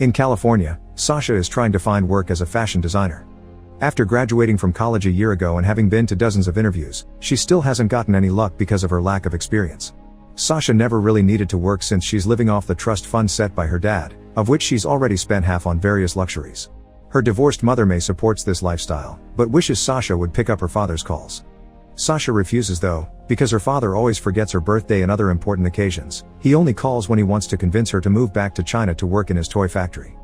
In California, Sasha is trying to find work as a fashion designer. After graduating from college a year ago and having been to dozens of interviews, she still hasn't gotten any luck because of her lack of experience. Sasha never really needed to work since she's living off the trust fund set by her dad, of which she's already spent half on various luxuries. Her divorced mother May supports this lifestyle, but wishes Sasha would pick up her father's calls. Sasha refuses though, because her father always forgets her birthday and other important occasions. He only calls when he wants to convince her to move back to China to work in his toy factory.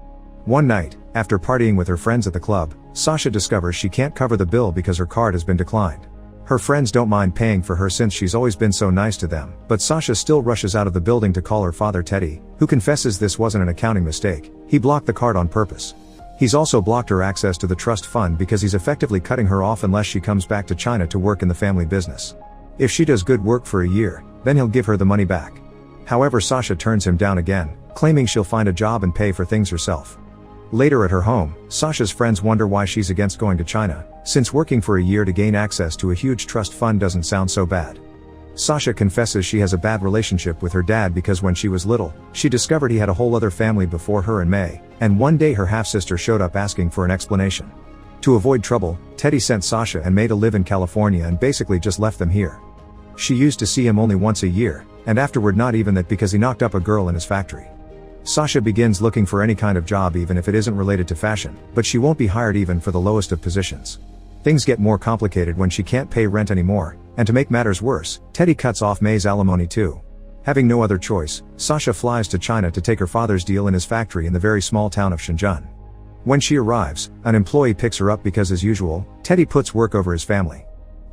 One night, after partying with her friends at the club, Sasha discovers she can't cover the bill because her card has been declined. Her friends don't mind paying for her since she's always been so nice to them, but Sasha still rushes out of the building to call her father Teddy, who confesses this wasn't an accounting mistake. He blocked the card on purpose. He's also blocked her access to the trust fund because he's effectively cutting her off unless she comes back to China to work in the family business. If she does good work for a year, then he'll give her the money back. However, Sasha turns him down again, claiming she'll find a job and pay for things herself. Later at her home, Sasha's friends wonder why she's against going to China, since working for a year to gain access to a huge trust fund doesn't sound so bad. Sasha confesses she has a bad relationship with her dad because when she was little, she discovered he had a whole other family before her and May, and one day her half-sister showed up asking for an explanation. To avoid trouble, Teddy sent Sasha and May to live in California and basically just left them here. She used to see him only once a year, and afterward not even that because he knocked up a girl in his factory. Sasha begins looking for any kind of job even if it isn't related to fashion, but she won't be hired even for the lowest of positions. Things get more complicated when she can't pay rent anymore, and to make matters worse, Teddy cuts off May's alimony too. Having no other choice, Sasha flies to China to take her father's deal in his factory in the very small town of Shenzhen. When she arrives, an employee picks her up because as usual, Teddy puts work over his family.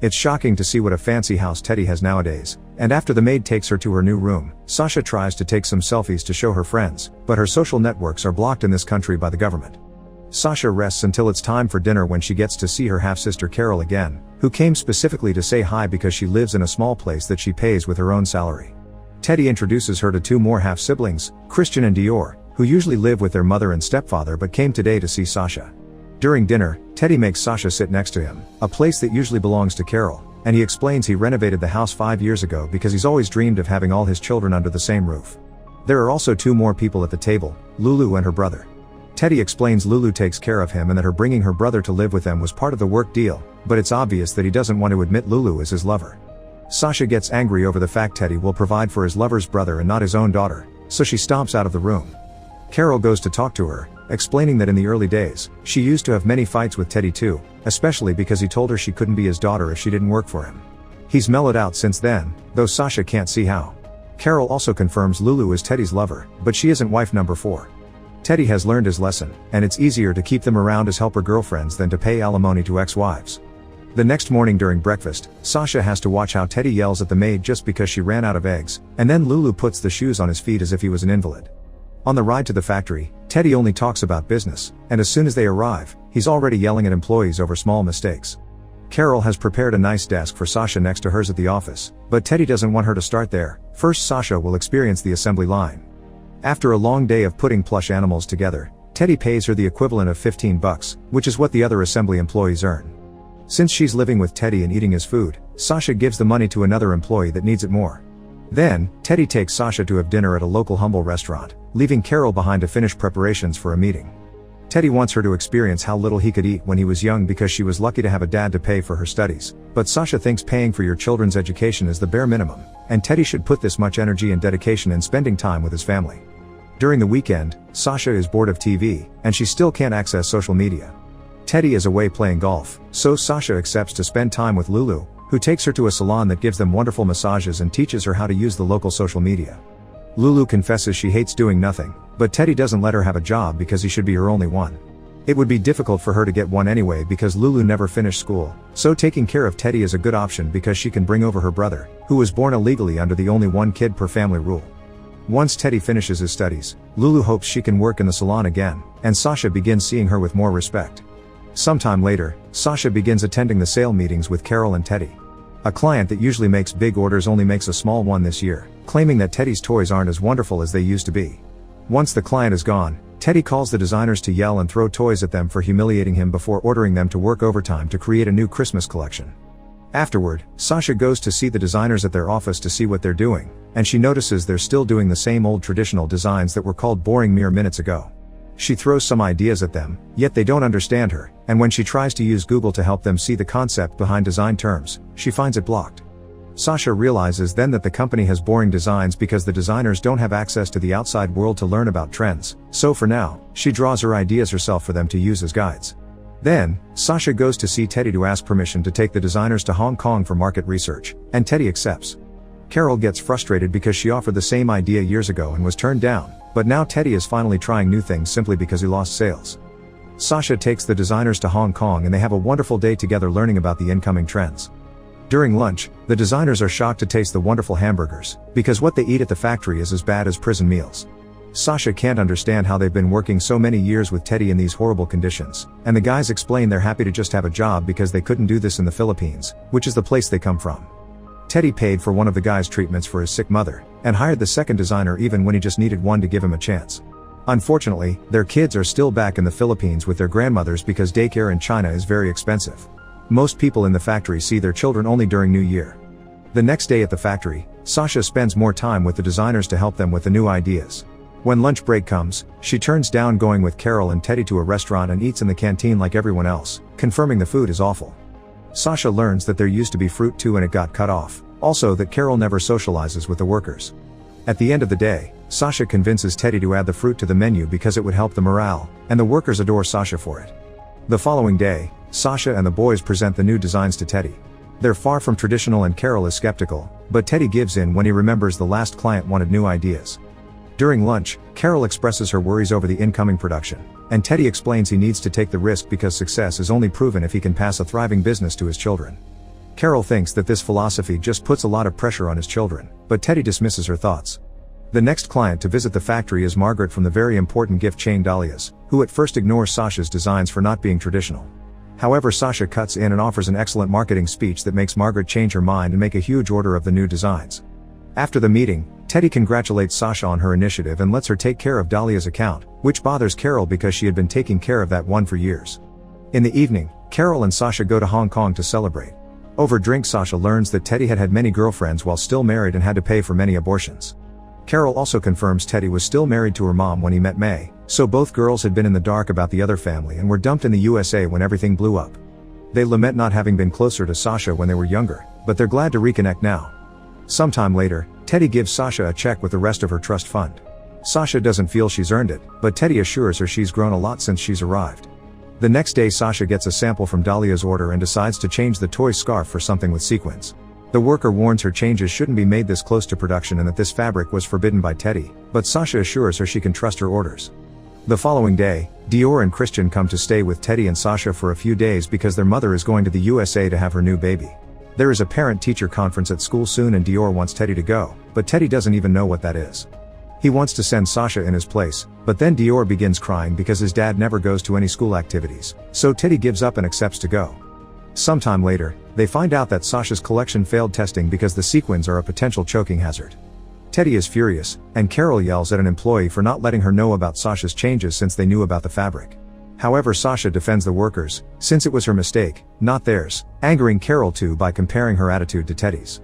It's shocking to see what a fancy house Teddy has nowadays, and after the maid takes her to her new room, Sasha tries to take some selfies to show her friends, but her social networks are blocked in this country by the government. Sasha rests until it's time for dinner when she gets to see her half-sister Carol again, who came specifically to say hi because she lives in a small place that she pays with her own salary. Teddy introduces her to two more half-siblings, Christian and Dior, who usually live with their mother and stepfather but came today to see Sasha. During dinner, Teddy makes Sasha sit next to him, a place that usually belongs to Carol, and he explains he renovated the house 5 years ago because he's always dreamed of having all his children under the same roof. There are also two more people at the table, Lulu and her brother. Teddy explains Lulu takes care of him and that her bringing her brother to live with them was part of the work deal, but it's obvious that he doesn't want to admit Lulu is his lover. Sasha gets angry over the fact Teddy will provide for his lover's brother and not his own daughter, so she stomps out of the room. Carol goes to talk to her, explaining that in the early days, she used to have many fights with Teddy too, especially because he told her she couldn't be his daughter if she didn't work for him. He's mellowed out since then, though Sasha can't see how. Carol also confirms Lulu is Teddy's lover, but she isn't wife number 4. Teddy has learned his lesson, and it's easier to keep them around as helper girlfriends than to pay alimony to ex-wives. The next morning during breakfast, Sasha has to watch how Teddy yells at the maid just because she ran out of eggs, and then Lulu puts the shoes on his feet as if he was an invalid. On the ride to the factory, Teddy only talks about business, and as soon as they arrive, he's already yelling at employees over small mistakes. Carol has prepared a nice desk for Sasha next to hers at the office, but Teddy doesn't want her to start there. First, Sasha will experience the assembly line. After a long day of putting plush animals together, Teddy pays her the equivalent of $15, which is what the other assembly employees earn. Since she's living with Teddy and eating his food, Sasha gives the money to another employee that needs it more. Then, Teddy takes Sasha to have dinner at a local humble restaurant, leaving Carol behind to finish preparations for a meeting. Teddy wants her to experience how little he could eat when he was young because she was lucky to have a dad to pay for her studies, but Sasha thinks paying for your children's education is the bare minimum, and Teddy should put this much energy and dedication in spending time with his family. During the weekend, Sasha is bored of TV, and she still can't access social media. Teddy is away playing golf, so Sasha accepts to spend time with Lulu, who takes her to a salon that gives them wonderful massages and teaches her how to use the local social media. Lulu confesses she hates doing nothing, but Teddy doesn't let her have a job because he should be her only one. It would be difficult for her to get one anyway because Lulu never finished school, so taking care of Teddy is a good option because she can bring over her brother, who was born illegally under the only one kid per family rule. Once Teddy finishes his studies, Lulu hopes she can work in the salon again, and Sasha begins seeing her with more respect. Sometime later, Sasha begins attending the sale meetings with Carol and Teddy. A client that usually makes big orders only makes a small one this year, claiming that Teddy's toys aren't as wonderful as they used to be. Once the client is gone, Teddy calls the designers to yell and throw toys at them for humiliating him before ordering them to work overtime to create a new Christmas collection. Afterward, Sasha goes to see the designers at their office to see what they're doing, and she notices they're still doing the same old traditional designs that were called boring mere minutes ago. She throws some ideas at them, yet they don't understand her, and when she tries to use Google to help them see the concept behind design terms, she finds it blocked. Sasha realizes then that the company has boring designs because the designers don't have access to the outside world to learn about trends, so for now, she draws her ideas herself for them to use as guides. Then, Sasha goes to see Teddy to ask permission to take the designers to Hong Kong for market research, and Teddy accepts. Carol gets frustrated because she offered the same idea years ago and was turned down, but now Teddy is finally trying new things simply because he lost sales. Sasha takes the designers to Hong Kong and they have a wonderful day together learning about the incoming trends. During lunch, the designers are shocked to taste the wonderful hamburgers, because what they eat at the factory is as bad as prison meals. Sasha can't understand how they've been working so many years with Teddy in these horrible conditions, and the guys explain they're happy to just have a job because they couldn't do this in the Philippines, which is the place they come from. Teddy paid for one of the guys' treatments for his sick mother, and hired the second designer even when he just needed one to give him a chance. Unfortunately, their kids are still back in the Philippines with their grandmothers because daycare in China is very expensive. Most people in the factory see their children only during New Year. The next day at the factory, Sasha spends more time with the designers to help them with the new ideas. When lunch break comes, she turns down going with Carol and Teddy to a restaurant and eats in the canteen like everyone else, confirming the food is awful. Sasha learns that there used to be fruit too and it got cut off, also that Carol never socializes with the workers. At the end of the day, Sasha convinces Teddy to add the fruit to the menu because it would help the morale, and the workers adore Sasha for it. The following day, Sasha and the boys present the new designs to Teddy. They're far from traditional and Carol is skeptical, but Teddy gives in when he remembers the last client wanted new ideas. During lunch, Carol expresses her worries over the incoming production, and Teddy explains he needs to take the risk because success is only proven if he can pass a thriving business to his children. Carol thinks that this philosophy just puts a lot of pressure on his children, but Teddy dismisses her thoughts. The next client to visit the factory is Margaret from the very important gift chain Dahlia's, who at first ignores Sasha's designs for not being traditional. However, Sasha cuts in and offers an excellent marketing speech that makes Margaret change her mind and make a huge order of the new designs. After the meeting, Teddy congratulates Sasha on her initiative and lets her take care of Dahlia's account, which bothers Carol because she had been taking care of that one for years. In the evening, Carol and Sasha go to Hong Kong to celebrate. Over drinks, Sasha learns that Teddy had had many girlfriends while still married and had to pay for many abortions. Carol also confirms Teddy was still married to her mom when he met May, so both girls had been in the dark about the other family and were dumped in the USA when everything blew up. They lament not having been closer to Sasha when they were younger, but they're glad to reconnect now. Sometime later, Teddy gives Sasha a check with the rest of her trust fund. Sasha doesn't feel she's earned it, but Teddy assures her she's grown a lot since she's arrived. The next day, Sasha gets a sample from Dahlia's order and decides to change the toy scarf for something with sequins. The worker warns her changes shouldn't be made this close to production and that this fabric was forbidden by Teddy, but Sasha assures her she can trust her orders. The following day, Dior and Christian come to stay with Teddy and Sasha for a few days because their mother is going to the USA to have her new baby. There is a parent-teacher conference at school soon and Dior wants Teddy to go, but Teddy doesn't even know what that is. He wants to send Sasha in his place, but then Dior begins crying because his dad never goes to any school activities, so Teddy gives up and accepts to go. Sometime later, they find out that Sasha's collection failed testing because the sequins are a potential choking hazard. Teddy is furious, and Carol yells at an employee for not letting her know about Sasha's changes since they knew about the fabric. However, Sasha defends the workers, since it was her mistake, not theirs, angering Carol too by comparing her attitude to Teddy's.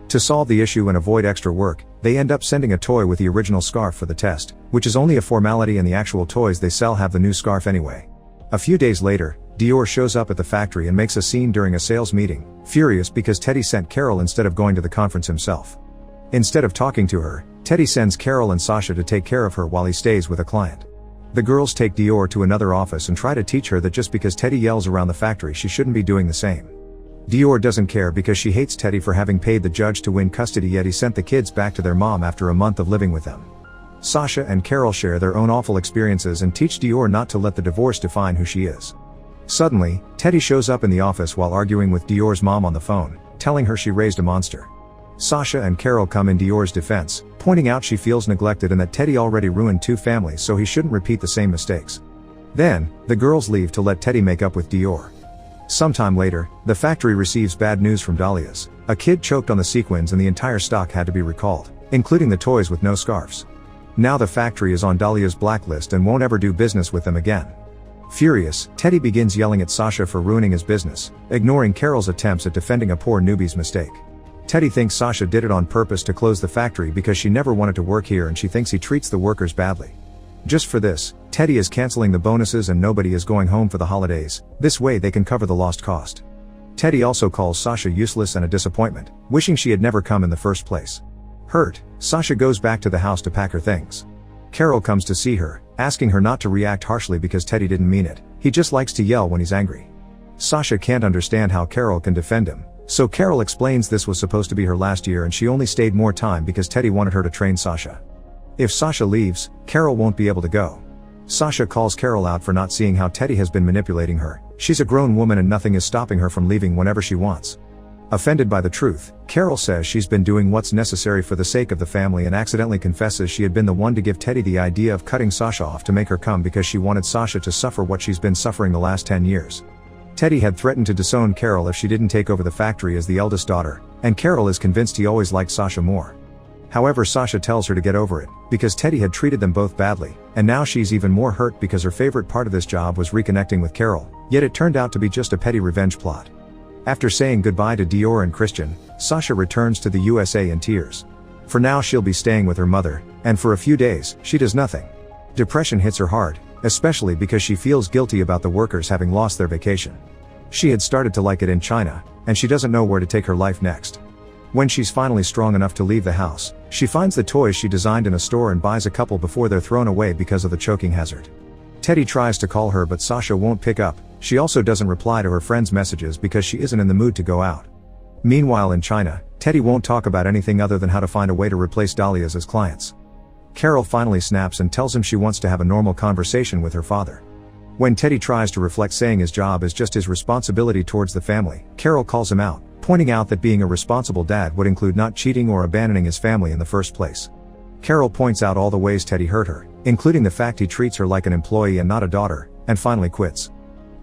To solve the issue and avoid extra work, they end up sending a toy with the original scarf for the test, which is only a formality and the actual toys they sell have the new scarf anyway. A few days later, Dior shows up at the factory and makes a scene during a sales meeting, furious because Teddy sent Carol instead of going to the conference himself. Instead of talking to her, Teddy sends Carol and Sasha to take care of her while he stays with a client. The girls take Dior to another office and try to teach her that just because Teddy yells around the factory she shouldn't be doing the same. Dior doesn't care because she hates Teddy for having paid the judge to win custody, yet he sent the kids back to their mom after a month of living with them. Sasha and Carol share their own awful experiences and teach Dior not to let the divorce define who she is. Suddenly, Teddy shows up in the office while arguing with Dior's mom on the phone, telling her she raised a monster. Sasha and Carol come in Dior's defense, pointing out she feels neglected and that Teddy already ruined 2 families so he shouldn't repeat the same mistakes. Then, the girls leave to let Teddy make up with Dior. Sometime later, the factory receives bad news from Dahlia's. A kid choked on the sequins and the entire stock had to be recalled, including the toys with no scarves. Now the factory is on Dahlia's blacklist and won't ever do business with them again. Furious, Teddy begins yelling at Sasha for ruining his business, ignoring Carol's attempts at defending a poor newbie's mistake. Teddy thinks Sasha did it on purpose to close the factory because she never wanted to work here and she thinks he treats the workers badly. Just for this, Teddy is canceling the bonuses and nobody is going home for the holidays. This way they can cover the lost cost. Teddy also calls Sasha useless and a disappointment, wishing she had never come in the first place. Hurt, Sasha goes back to the house to pack her things. Carol comes to see her, asking her not to react harshly because Teddy didn't mean it. He just likes to yell when he's angry. Sasha can't understand how Carol can defend him, so Carol explains this was supposed to be her last year and she only stayed more time because Teddy wanted her to train Sasha. If Sasha leaves, Carol won't be able to go. Sasha calls Carol out for not seeing how Teddy has been manipulating her. She's a grown woman and nothing is stopping her from leaving whenever she wants. Offended by the truth, Carol says she's been doing what's necessary for the sake of the family and accidentally confesses she had been the one to give Teddy the idea of cutting Sasha off to make her come because she wanted Sasha to suffer what she's been suffering the last 10 years. Teddy had threatened to disown Carol if she didn't take over the factory as the eldest daughter, and Carol is convinced he always liked Sasha more. However, Sasha tells her to get over it, because Teddy had treated them both badly, and now she's even more hurt because her favorite part of this job was reconnecting with Carol, yet it turned out to be just a petty revenge plot. After saying goodbye to Dior and Christian, Sasha returns to the USA in tears. For now she'll be staying with her mother, and for a few days, she does nothing. Depression hits her hard, especially because she feels guilty about the workers having lost their vacation. She had started to like it in China, and she doesn't know where to take her life next. When she's finally strong enough to leave the house, she finds the toys she designed in a store and buys a couple before they're thrown away because of the choking hazard. Teddy tries to call her but Sasha won't pick up. She also doesn't reply to her friends' messages because she isn't in the mood to go out. Meanwhile in China, Teddy won't talk about anything other than how to find a way to replace dahlias as clients. Carol finally snaps and tells him she wants to have a normal conversation with her father. When Teddy tries to reflect saying his job is just his responsibility towards the family, Carol calls him out, pointing out that being a responsible dad would include not cheating or abandoning his family in the first place. Carol points out all the ways Teddy hurt her, including the fact he treats her like an employee and not a daughter, and finally quits.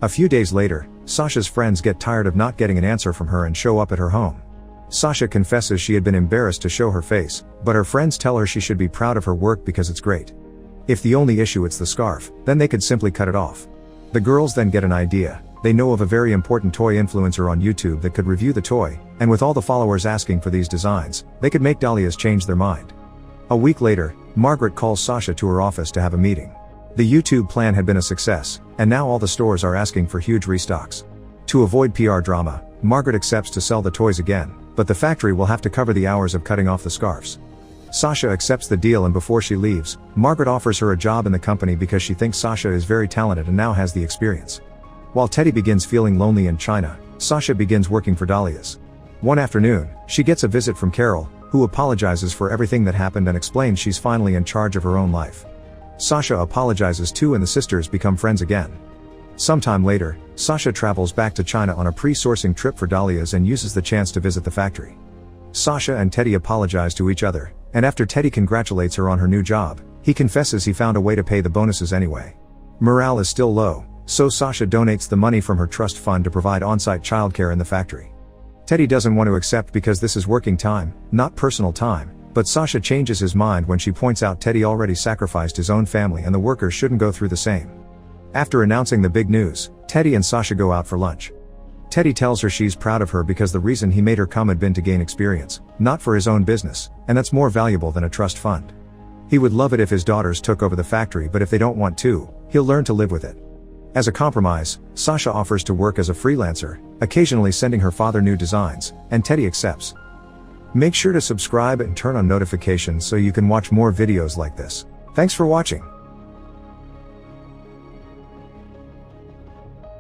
A few days later, Sasha's friends get tired of not getting an answer from her and show up at her home. Sasha confesses she had been embarrassed to show her face, but her friends tell her she should be proud of her work because it's great. If the only issue is the scarf, then they could simply cut it off. The girls then get an idea. They know of a very important toy influencer on YouTube that could review the toy, and with all the followers asking for these designs, they could make dahlias change their mind. A week later, Margaret calls Sasha to her office to have a meeting. The YouTube plan had been a success, and now all the stores are asking for huge restocks. To avoid PR drama, Margaret accepts to sell the toys again, but the factory will have to cover the hours of cutting off the scarves. Sasha accepts the deal and before she leaves, Margaret offers her a job in the company because she thinks Sasha is very talented and now has the experience. While Teddy begins feeling lonely in China, Sasha begins working for dahlias. One afternoon, she gets a visit from Carol, who apologizes for everything that happened and explains she's finally in charge of her own life. Sasha apologizes too and the sisters become friends again. Sometime later, Sasha travels back to China on a pre-sourcing trip for dahlias and uses the chance to visit the factory. Sasha and Teddy apologize to each other, and after Teddy congratulates her on her new job, he confesses he found a way to pay the bonuses anyway. Morale is still low, so Sasha donates the money from her trust fund to provide on-site childcare in the factory. Teddy doesn't want to accept because this is working time, not personal time, but Sasha changes his mind when she points out Teddy already sacrificed his own family and the workers shouldn't go through the same. After announcing the big news, Teddy and Sasha go out for lunch. Teddy tells her she's proud of her because the reason he made her come had been to gain experience, not for his own business, and that's more valuable than a trust fund. He would love it if his daughters took over the factory, but if they don't want to, he'll learn to live with it. As a compromise, Sasha offers to work as a freelancer, occasionally sending her father new designs, and Teddy accepts. Make sure to subscribe and turn on notifications so you can watch more videos like this. Thanks for watching.